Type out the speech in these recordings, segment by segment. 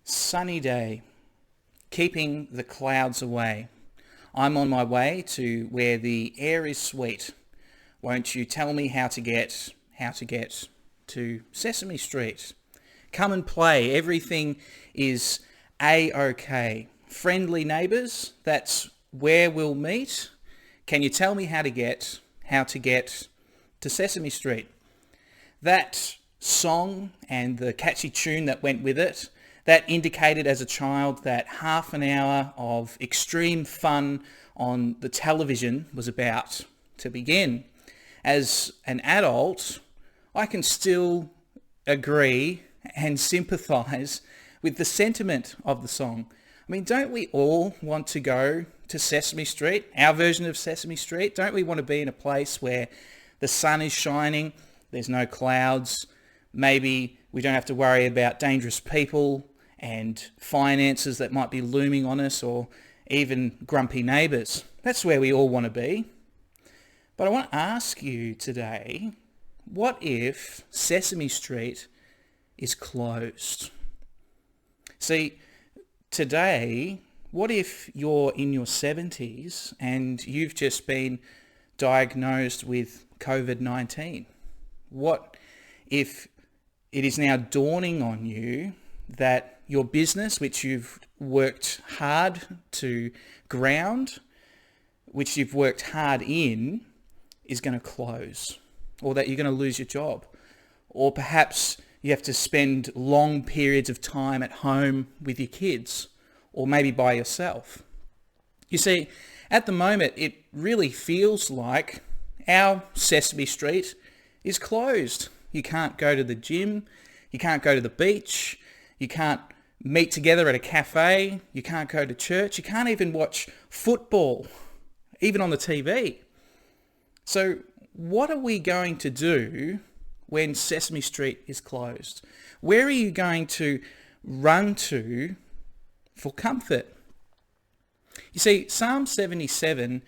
Sunny day, keeping the clouds away. I'm on my way to where the air is sweet. Won't you tell me how to get to Sesame Street? Come and play. Everything is A-OK. Friendly neighbours, that's where we'll meet. Can you tell me how to get to Sesame Street? That song and the catchy tune that went with it, that indicated as a child that half an hour of extreme fun on the television was about to begin. As an adult, I can still agree and sympathise with the sentiment of the song. I mean, don't we all want to go to Sesame Street, our version of Sesame Street? Don't we want to be in a place where the sun is shining, there's no clouds, maybe we don't have to worry about dangerous people and finances that might be looming on us, or even grumpy neighbours? That's where we all want to be. But I want to ask you today, what if Sesame Street is closed? See, today, what if you're in your 70s and you've just been diagnosed with COVID-19? What if it is now dawning on you that your business, which you've worked hard to ground, which you've worked hard in, is going to close, or that you're going to lose your job, or perhaps you have to spend long periods of time at home with your kids, or maybe by yourself? You see, at the moment, it really feels like our Sesame Street is closed. You can't go to the gym, you can't go to the beach, you can't meet together at a cafe, you can't go to church, you can't even watch football, even on the TV. So what are we going to do when Sesame Street is closed? Where are you going to run to for comfort? You see, Psalm 77,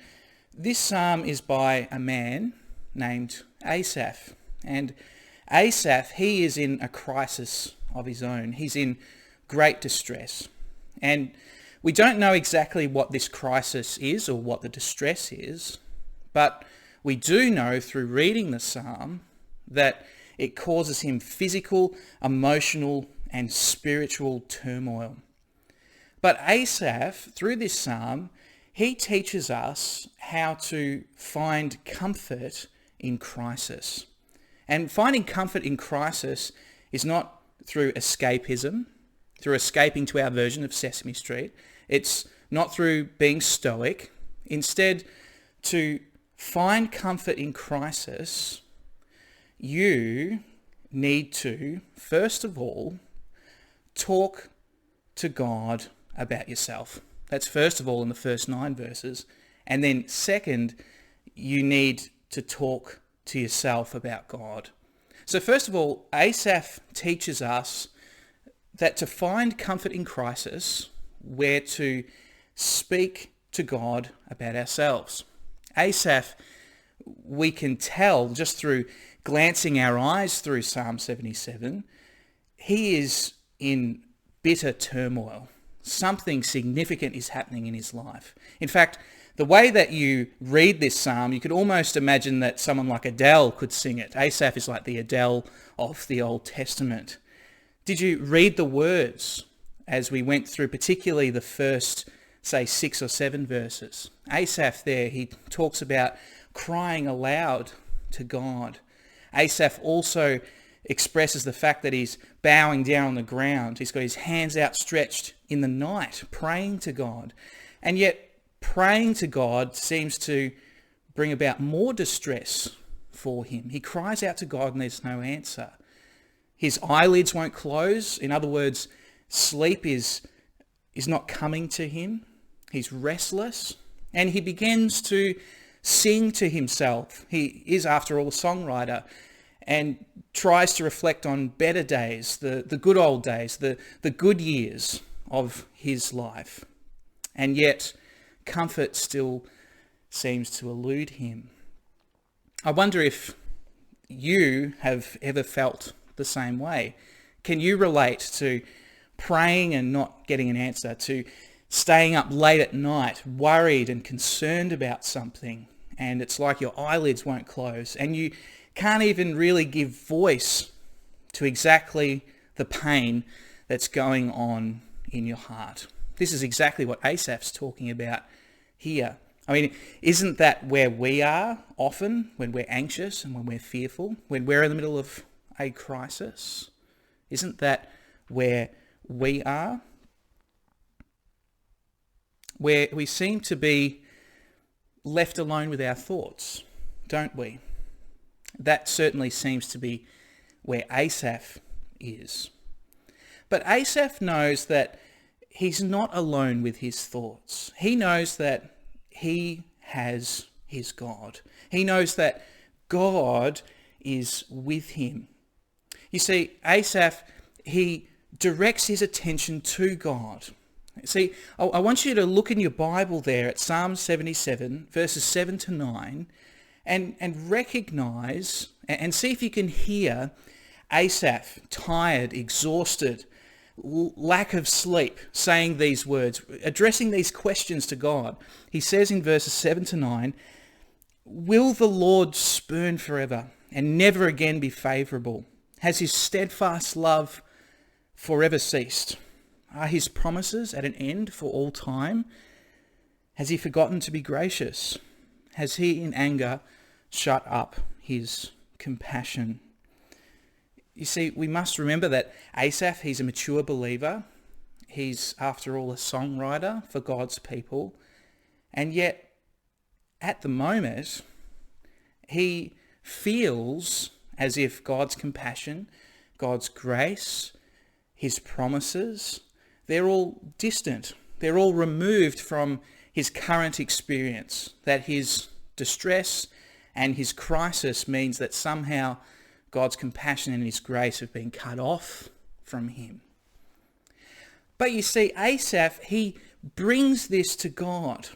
this psalm is by a man named Asaph. And Asaph, he is in a crisis of his own. He's in great distress. And we don't know exactly what this crisis is or what the distress is, but we do know through reading the psalm that it causes him physical, emotional, and spiritual turmoil. But Asaph, through this psalm, he teaches us how to find comfort in crisis. And finding comfort in crisis is not through escapism, through escaping to our version of Sesame Street. It's not through being stoic. Instead, to find comfort in crisis, you need to, first of all, talk to God about yourself. That's first of all in the first 9 verses. And then second, you need to talk to yourself about God. So first of all, Asaph teaches us that to find comfort in crisis, we're to speak to God about ourselves. Asaph, we can tell just through glancing our eyes through Psalm 77, he is in bitter turmoil. Something significant is happening in his life. In fact, the way that you read this psalm, you could almost imagine that someone like Adele could sing it. Asaph is like the Adele of the Old Testament. Did you read the words as we went through, particularly the first, say, 6 or 7 verses? Asaph there, he talks about crying aloud to God. Asaph also expresses the fact that he's bowing down on the ground. He's got his hands outstretched in the night, praying to God. And yet, praying to God seems to bring about more distress for him. He cries out to God and there's no answer. His eyelids won't close. In other words, sleep is not coming to him. He's restless. And he begins to sing to himself. He is, after all, a songwriter, and tries to reflect on better days, the good old days, the good years of his life. And yet, comfort still seems to elude him. I wonder if you have ever felt the same way. Can you relate to praying and not getting an answer, to staying up late at night, worried and concerned about something, and it's like your eyelids won't close, and you can't even really give voice to exactly the pain that's going on in your heart. This is exactly what Asaph's talking about here. I mean, isn't that where we are often when we're anxious and when we're fearful, when we're in the middle of a crisis? Isn't that where we are? Where we seem to be left alone with our thoughts, don't we? That certainly seems to be where Asaph is. But Asaph knows that he's not alone with his thoughts. He knows that he has his God. He knows that God is with him. You see, Asaph, he directs his attention to God. See, I want you to look in your Bible there at Psalm 77, verses 7 to 9, and recognize and see if you can hear Asaph, tired, exhausted, lack of sleep, saying these words, addressing these questions to God. He says in verses 7 to 9, "Will the Lord spurn forever and never again be favourable? Has his steadfast love forever ceased? Are his promises at an end for all time? Has he forgotten to be gracious? Has he in anger shut up his compassion?" You see, we must remember that Asaph, he's a mature believer. He's, after all, a songwriter for God's people. And yet, at the moment, he feels as if God's compassion, God's grace, his promises, they're all distant. They're all removed from his current experience, that his distress and his crisis means that somehow God's compassion and his grace have been cut off from him. But you see, Asaph, he brings this to God.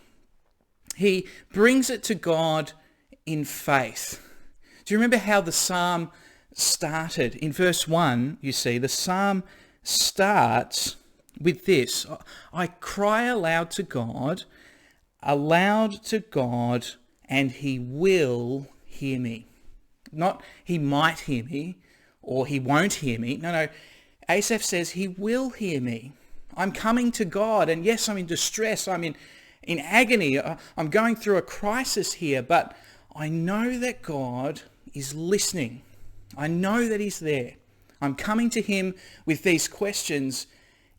He brings it to God in faith. Do you remember how the psalm started? In verse 1, you see, the psalm starts with this: "I cry aloud to God, and he will hear me." Not he might hear me or he won't hear me. No. Asaph says he will hear me. I'm coming to God, and yes, I'm in distress. I'm in agony. I'm going through a crisis here, but I know that God is listening. I know that he's there. I'm coming to him with these questions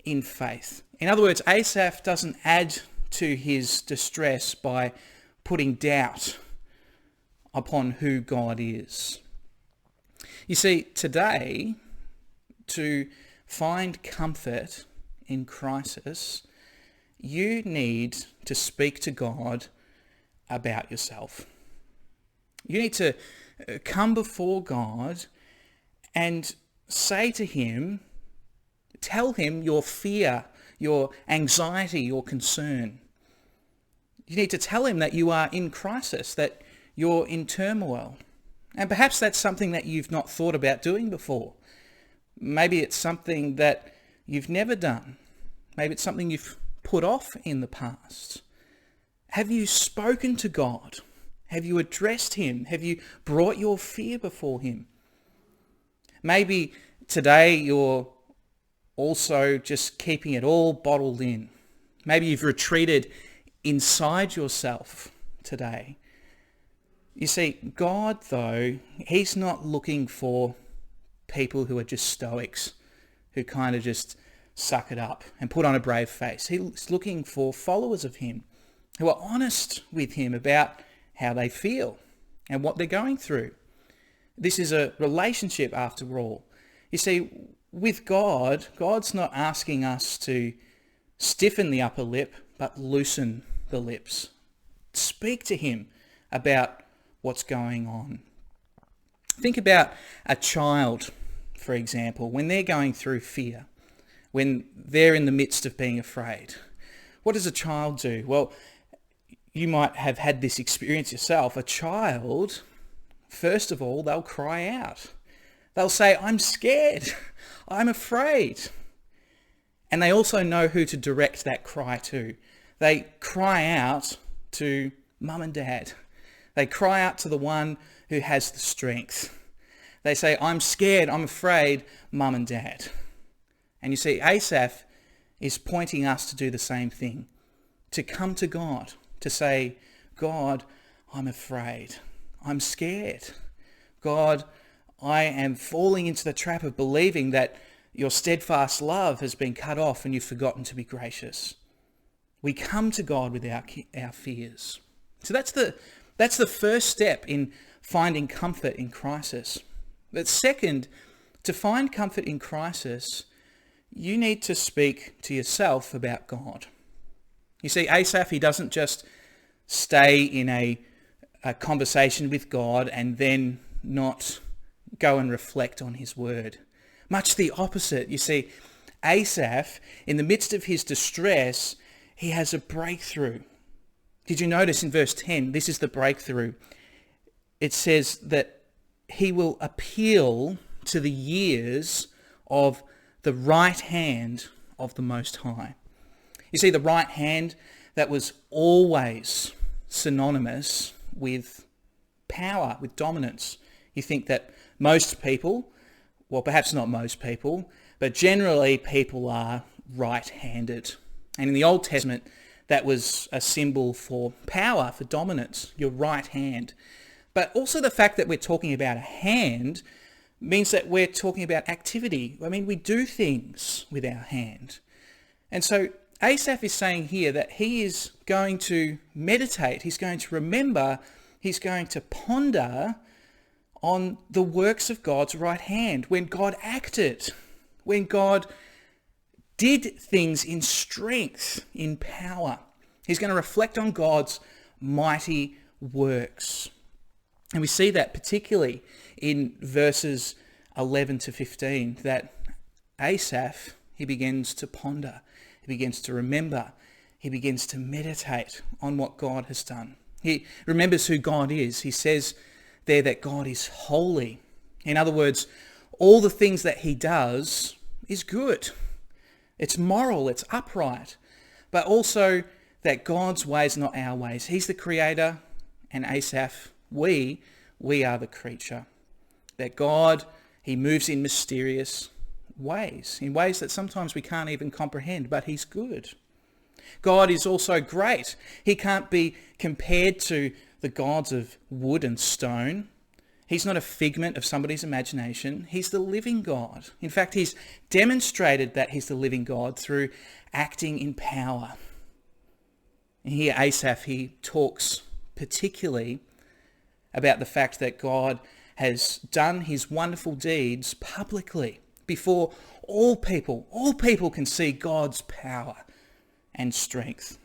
in faith. In other words, Asaph doesn't add to his distress by putting doubt upon who God is. You see, today, to find comfort in crisis, you need to speak to God about yourself. You need to come before God and say to him, tell him your fear, your anxiety, your concern. You need to tell him that you are in crisis, that you're in turmoil. And perhaps that's something that you've not thought about doing before. Maybe it's something that you've never done. Maybe it's something you've put off in the past. Have you spoken to God? Have you addressed him? Have you brought your fear before him? Maybe today you're also just keeping it all bottled in. Maybe you've retreated inside yourself today. You see, God, though, he's not looking for people who are just stoics, who kind of just suck it up and put on a brave face. He's looking for followers of him who are honest with him about how they feel and what they're going through. This is a relationship after all. You see, with God, God's not asking us to stiffen the upper lip, but loosen the lips. Speak to him about what's going on. Think about a child, for example, when they're going through fear, when they're in the midst of being afraid. What does a child do? Well, you might have had this experience yourself. A child, first of all, they'll cry out. They'll say, "I'm scared. I'm afraid." And they also know who to direct that cry to. They cry out to mum and dad. They cry out to the one who has the strength. They say, I'm scared, I'm afraid, mum and dad. And you see, Asaph is pointing us to do the same thing, to come to God, to say, God, I'm afraid, I'm scared. God, I am falling into the trap of believing that your steadfast love has been cut off and you've forgotten to be gracious. We come to God with our fears. So that's the first step in finding comfort in crisis. But second, to find comfort in crisis, you need to speak to yourself about God. You see, Asaph, he doesn't just stay in a conversation with God and then not go and reflect on his word. Much the opposite. You see, Asaph, in the midst of his distress, he has a breakthrough. Did you notice in verse 10, this is the breakthrough. It says that he will appeal to the years of the right hand of the Most High. You see, the right hand, that was always synonymous with power, with dominance. You think that most people, well, perhaps not most people, but generally people are right-handed. And in the Old Testament, that was a symbol for power, for dominance, your right hand. But also the fact that we're talking about a hand means that we're talking about activity. I mean, we do things with our hand. And so Asaph is saying here that he is going to meditate, he's going to remember, he's going to ponder on the works of God's right hand, when God acted, when God did things in strength, in power. He's going to reflect on God's mighty works. And we see that particularly in verses 11 to 15, that Asaph, he begins to ponder, he begins to remember, he begins to meditate on what God has done. He remembers who God is. He says there that God is holy. In other words, all the things that he does is good. It's moral, it's upright, but also that God's ways are not our ways. He's the creator, and Asaph, we are the creature. That God, he moves in mysterious ways, in ways that sometimes we can't even comprehend, but he's good. God is also great. He can't be compared to the gods of wood and stone. He's not a figment of somebody's imagination. He's the living God. In fact, he's demonstrated that he's the living God through acting in power. And here Asaph, he talks particularly about the fact that God has done his wonderful deeds publicly before all people. All people can see God's power and strength.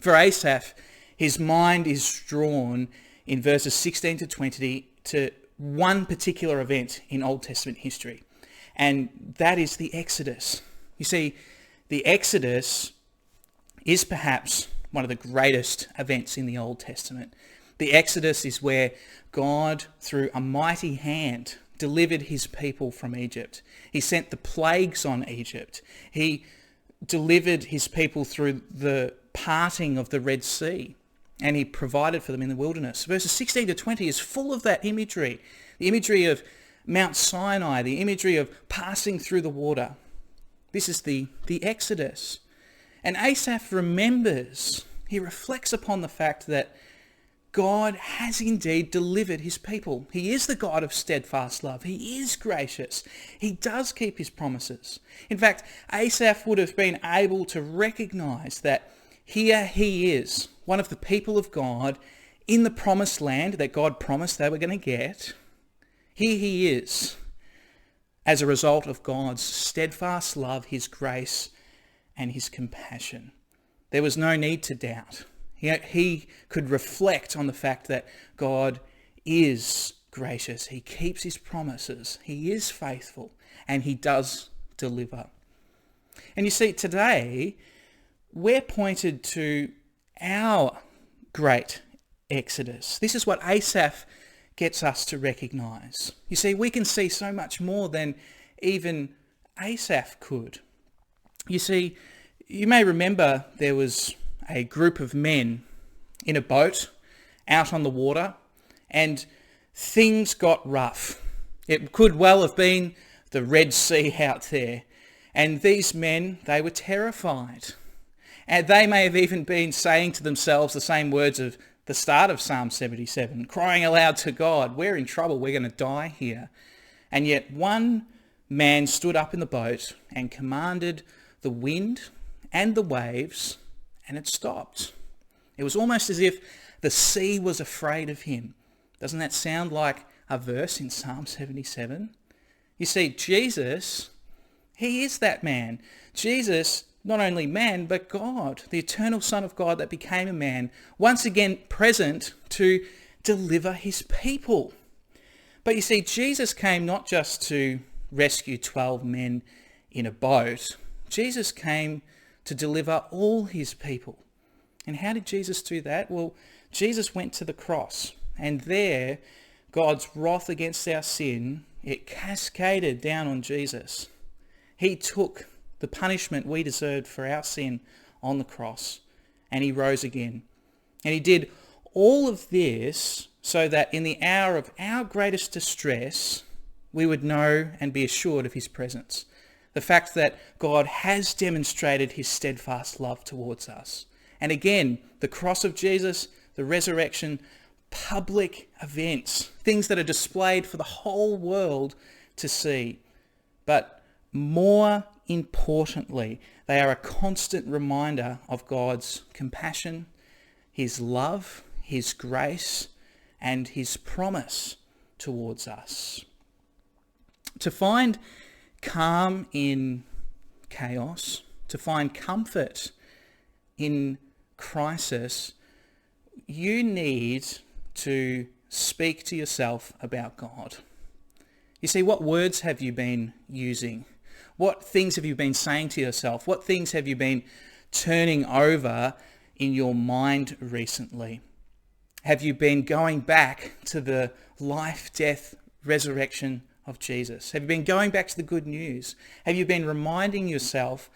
For Asaph, his mind is drawn in verses 16 to 20 to one particular event in Old Testament history, and that is the Exodus. You see, the Exodus is perhaps one of the greatest events in the Old Testament. The Exodus is where God, through a mighty hand, delivered his people from Egypt. He sent the plagues on Egypt. He delivered his people through the parting of the Red Sea, and he provided for them in the wilderness. Verses 16 to 20 is full of that imagery, the imagery of Mount Sinai, the imagery of passing through the water. This is the Exodus. And Asaph remembers, he reflects upon the fact that God has indeed delivered his people. He is the God of steadfast love. He is gracious. He does keep his promises. In fact, Asaph would have been able to recognize that here he is, one of the people of God in the promised land that God promised they were going to get. Here he is as a result of God's steadfast love, his grace, and his compassion. There was no need to doubt. He could reflect on the fact that God is gracious. He keeps his promises. He is faithful, and he does deliver. And you see, today, we're pointed to our great Exodus. This is what Asaph gets us to recognize. You see, we can see so much more than even Asaph could. You see, you may remember there was a group of men in a boat out on the water, and things got rough. It could well have been the Red Sea out there. And these men, they were terrified. And they may have even been saying to themselves the same words of the start of Psalm 77, crying aloud to God, we're in trouble, we're going to die here. And yet one man stood up in the boat and commanded the wind and the waves, and it stopped. It was almost as if the sea was afraid of him. Doesn't that sound like a verse in Psalm 77? You see, Jesus, he is that man. Jesus, not only man, but God, the eternal Son of God that became a man, once again present to deliver his people. But you see, Jesus came not just to rescue 12 men in a boat. Jesus came to deliver all his people. And how did Jesus do that? Well, Jesus went to the cross, and there God's wrath against our sin, it cascaded down on Jesus. He took the punishment we deserved for our sin on the cross, and he rose again. And he did all of this so that in the hour of our greatest distress, we would know and be assured of his presence. The fact that God has demonstrated his steadfast love towards us. And again, the cross of Jesus, the resurrection, public events, things that are displayed for the whole world to see. But more importantly, they are a constant reminder of God's compassion, his love, his grace, and his promise towards us. To find calm in chaos, to find comfort in crisis, you need to speak to yourself about God. You see, what words have you been using? What things have you been saying to yourself? What things have you been turning over in your mind recently? Have you been going back to the life, death, resurrection of Jesus? Have you been going back to the good news? Have you been reminding yourself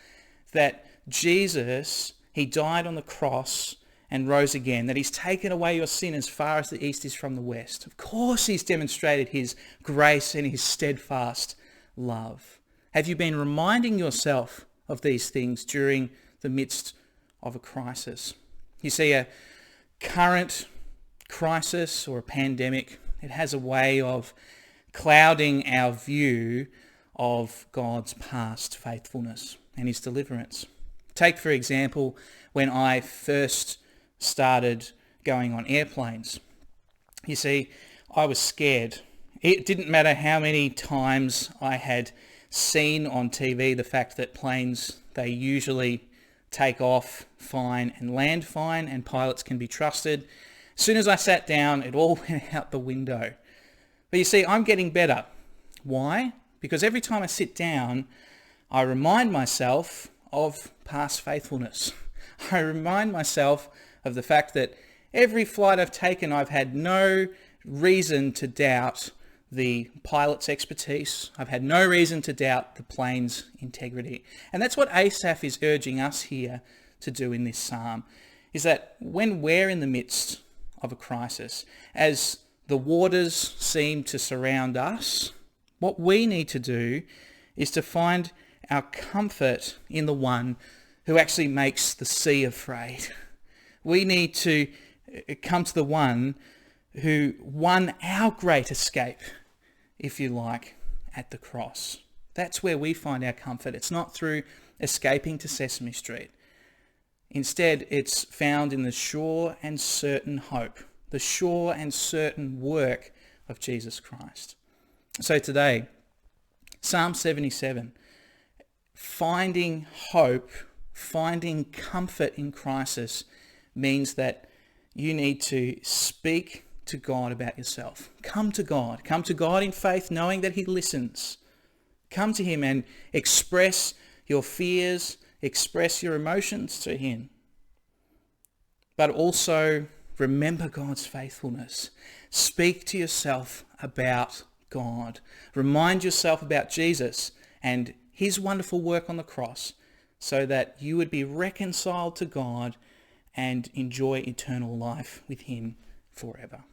that Jesus, he died on the cross and rose again, that he's taken away your sin as far as the east is from the west? Of course he's demonstrated his grace and his steadfast love. Have you been reminding yourself of these things during the midst of a crisis? You see, a current crisis or a pandemic, it has a way of clouding our view of God's past faithfulness and his deliverance. Take, for example, when I first started going on airplanes. You see, I was scared. It didn't matter how many times I had seen on TV the fact that planes, they usually take off fine and land fine, and pilots can be trusted. As soon as I sat down, it all went out the window. But you see, I'm getting better. Why? Because every time I sit down, I remind myself of past faithfulness. I remind myself of the fact that every flight I've taken, I've had no reason to doubt the pilot's expertise. I've had no reason to doubt the plane's integrity. And that's what Asaph is urging us here to do in this psalm, is that when we're in the midst of a crisis, as the waters seem to surround us, what we need to do is to find our comfort in the one who actually makes the sea afraid. We need to come to the one who won our great escape, if you like, at the cross. That's where we find our comfort. It's not through escaping to Sesame Street. Instead, it's found in the sure and certain hope, the sure and certain work of Jesus Christ. So today, Psalm 77, finding hope, finding comfort in crisis, means that you need to speak to God about yourself. Come to God. Come to God in faith, knowing that he listens. Come to him and express your fears, express your emotions to him. But also remember God's faithfulness. Speak to yourself about God. Remind yourself about Jesus and his wonderful work on the cross, so that you would be reconciled to God and enjoy eternal life with him forever.